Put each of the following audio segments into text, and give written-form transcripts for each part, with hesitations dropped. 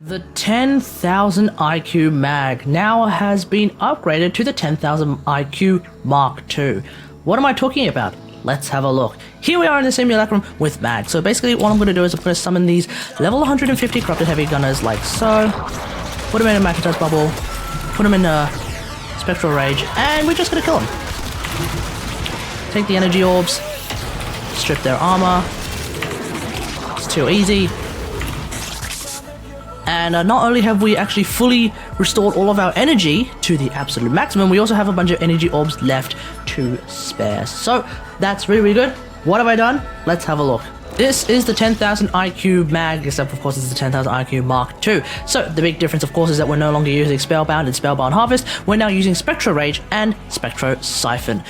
The 10,000 IQ mag now has been upgraded to the 10,000 IQ Mark II. What am I talking about? Let's have a look. Here we are in the simulacrum with mag. So basically what I'm going to do is I'm going to summon these level 150 corrupted heavy gunners like so. Put them in a magnetized bubble. Put them in a spectral rage. And we're just going to kill them. Take the energy orbs. Strip their armor. It's too easy. And not only have we actually fully restored all of our energy to the absolute maximum, we also have a bunch of energy orbs left to spare. So that's really, really good. What have I done? Let's have a look. This is the 10,000 IQ mag, except of course it's the 10,000 IQ Mark II. So the big difference of course is that we're no longer using Spellbound and Spellbound Harvest, we're now using SPECTRORAGE and SPECTROSiphon.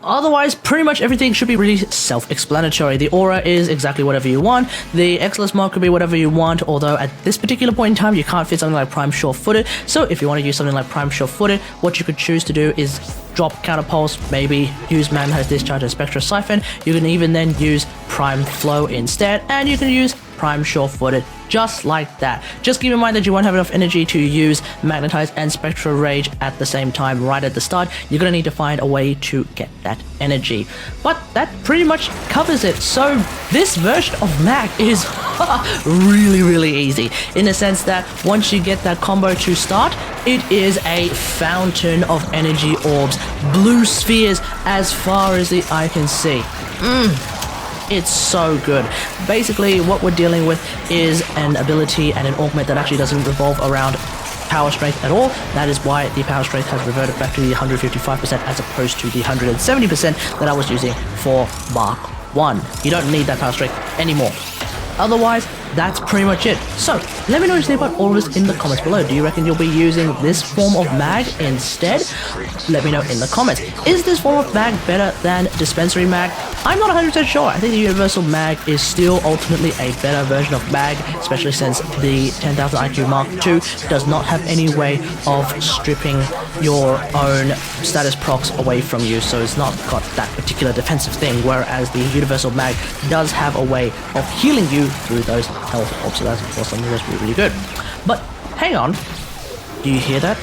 Otherwise, pretty much everything should be really self-explanatory. The aura is exactly whatever you want. The Excellence mode could be whatever you want, although at this particular point in time, you can't fit something like Prime Sure-Footed. So if you want to use something like Prime Sure-Footed, what you could choose to do is drop Counterpulse, maybe use Magnetized Discharge and SPECTROSiphon. You can even then use Prime Flow instead, and you can use Prime Sure-Footed just like that. Just keep in mind that you won't have enough energy to use Magnetize and Spectral Rage at the same time right at the start. You're gonna need to find a way to get that energy. But that pretty much covers it. So this version of Mag is really, really easy in the sense that once you get that combo to start, it is a fountain of energy orbs, blue spheres as far as the eye can see. It's so good. Basically, what we're dealing with is an ability and an augment that actually doesn't revolve around power strength at all. That is why the power strength has reverted back to the 155% as opposed to the 170% that I was using for Mark I. You don't need that power strength anymore. Otherwise, that's pretty much it. So, let me know what you think about all of this in the comments below. Do you reckon you'll be using this form of mag instead? Let me know in the comments. Is this form of mag better than dispensary mag? I'm not 100% sure. I think the universal mag is still ultimately a better version of mag, especially since the 10,000 IQ Mark II does not have any way of stripping your own status procs away from you, so it's not got that particular defensive thing, whereas the universal mag does have a way of healing you through those health orbs, so that's of course something that's really, really good. But hang on, do you hear that?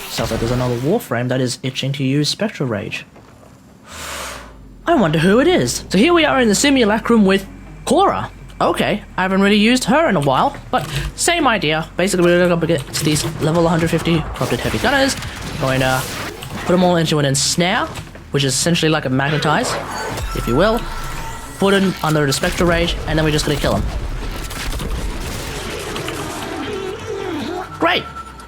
Sounds like there's another WarFrame that is itching to use Spectral Rage. I wonder who it is. So here we are in the simulacrum with Khora. Okay, I haven't really used her in a while, but same idea. Basically, we're going to get these level 150 corrupted heavy gunners. Going to put them all into an ensnare, which is essentially like a magnetize, if you will. Put them under the Spectral Rage, and then we're just going to kill them. Great!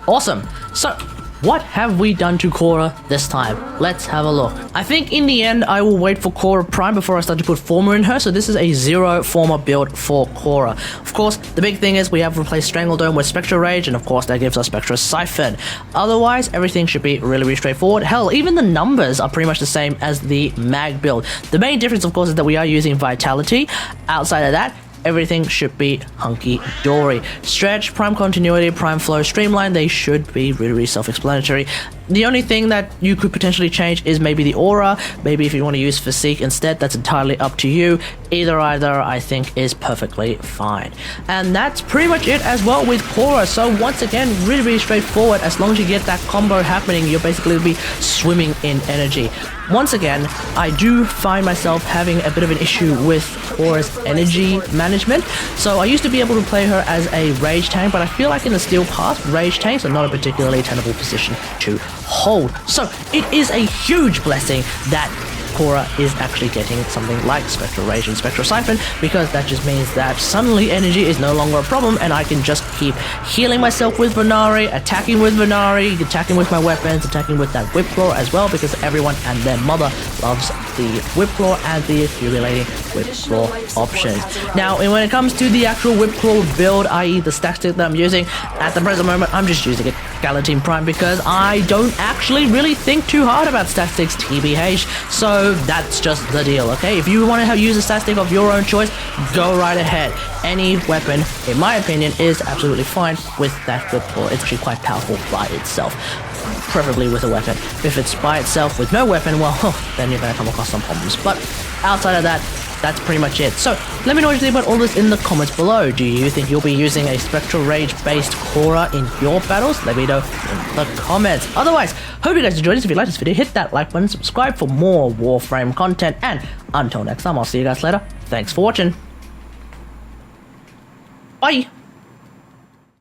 Awesome! So, what have we done to Khora this time? Let's have a look. I think in the end, I will wait for Khora Prime before I start to put Former in her, so this is a 0 Former build for Khora. Of course, the big thing is we have replaced Strangledome with Spectral Rage, and of course that gives us SPECTROSiphon. Otherwise, everything should be really, really straightforward. Hell, even the numbers are pretty much the same as the Mag build. The main difference, of course, is that we are using Vitality. Outside of that, everything should be hunky-dory. Stretch, Prime Continuity, Prime Flow, Streamline, they should be really, really self-explanatory. The only thing that you could potentially change is maybe the aura. Maybe if you want to use Physique instead, that's entirely up to you. Either, I think, is perfectly fine. And that's pretty much it as well with Khora. So once again, really, really straightforward. As long as you get that combo happening, you'll basically be swimming in energy. Once again, I do find myself having a bit of an issue with Khora's energy management. So I used to be able to play her as a rage tank, but I feel like in the Steel Path, rage tanks are not a particularly tenable position to hold. So it is a huge blessing that Khora is actually getting something like Spectral Rage and SPECTROSiphon, because that just means that suddenly energy is no longer a problem and I can just keep healing myself with Venari, attacking with Venari, attacking with my weapons, attacking with that Whip Claw as well, because everyone and their mother loves the Whip Claw and the accumulating Whip Claw options. Now, when it comes to the actual Whip Claw build, i.e. the stack stick that I'm using, at the present moment, I'm just using it Galatine Prime because I don't actually really think too hard about stat sticks TBH, so that's just the deal, okay? If you want to use a stat stick of your own choice, go right ahead. Any weapon, in my opinion, is absolutely fine with that Whip Claw. It's actually quite powerful by itself. preferably with a weapon. If it's by itself with no weapon, well, then you're gonna come across some problems. But outside of that, that's pretty much it. So let me know what you think about all this in the comments below. Do you think you'll be using a Spectral Rage based Khora in your battles? Let me know in the comments. Otherwise, hope you guys enjoyed this. If you like this video, hit that like button, subscribe for more WarFrame content, and until next time, I'll see you guys later. Thanks for watching. Bye!